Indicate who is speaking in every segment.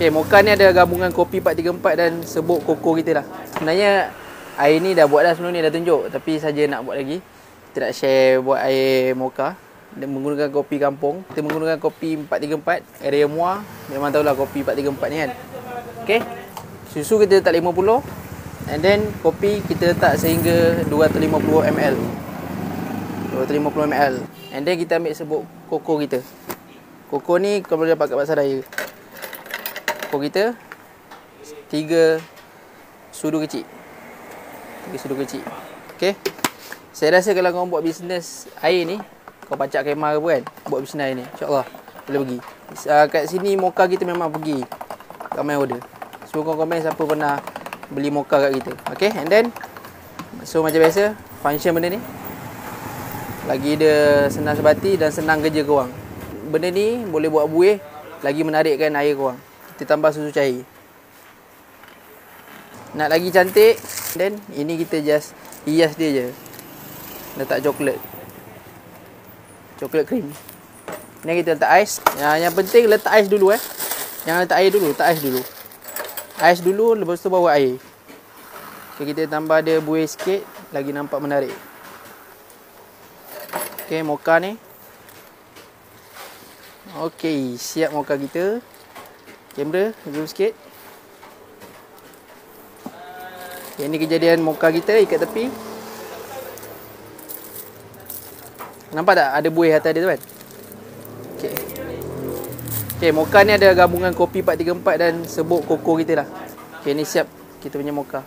Speaker 1: Okay, mocha ni ada gabungan kopi 434 dan serbuk koko kita lah. Sebenarnya air ni dah buat dah sebelum ni, dah tunjuk. Tapi saja nak buat lagi. Kita nak share buat air mocha. Dia menggunakan kopi kampung. Kita menggunakan kopi 434 area Muar. Memang tahulah kopi 434 ni kan. Okay. Susu kita letak 50. And then kopi kita letak sehingga 250 ml. 250 ml. And then kita ambil serbuk koko kita. Koko ni kalau boleh dapat kat pasar raya. Koko kita 3 sudu kecil. 3 sudu kecil. Okay. Saya rasa kalau korang buat bisnes air ni, kau pacak kemah ke apa kan, buat bisnes air ni, InsyaAllah boleh pergi. Kat sini mocha kita memang pergi ramai order. So korang komen siapa pernah beli mocha kat kita. Okay. And then so macam biasa, function benda ni lagi dia senang sebati dan senang kerja korang. Benda ni boleh buat buih, lagi menarikkan air korang. Kita tambah susu cair. Nak lagi cantik, then ini kita just hias dia je. Letak coklat. Coklat cream. Ni kita letak ais. Yang penting letak ais dulu Jangan letak air dulu, letak ais dulu. Ais dulu, lepas tu bawa air. Okay, kita tambah dia buih sikit, lagi nampak menarik. Okay, mocha ni. Okay, siap mocha kita. Kamera, zoom sikit. Okay, ini kejadian mocha kita ikat tepi. Nampak tak ada buih atas dia tu kan? Okay. Okay, mocha ni ada gabungan kopi 434 dan serbuk koko kita lah. Okay, ni siap kita punya mocha.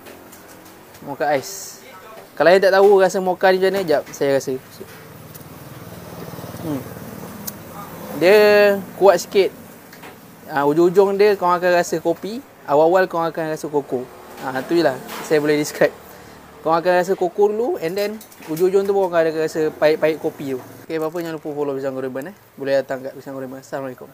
Speaker 1: Mocha ais. Kalau yang tak tahu rasa mocha ni macam mana, jap saya rasa. Dia kuat sikit. Ujung-ujung dia korang akan rasa kopi. Awal-awal korang akan rasa koko. Tu je lah saya boleh describe. Korang akan rasa koko dulu, and then ujung-ujung tu korang akan rasa pahit-pahit kopi tu. Okay, apa-apa jangan lupa follow Pisang Goreng Ban. Boleh datang kat Pisang Goreng Ban. Assalamualaikum.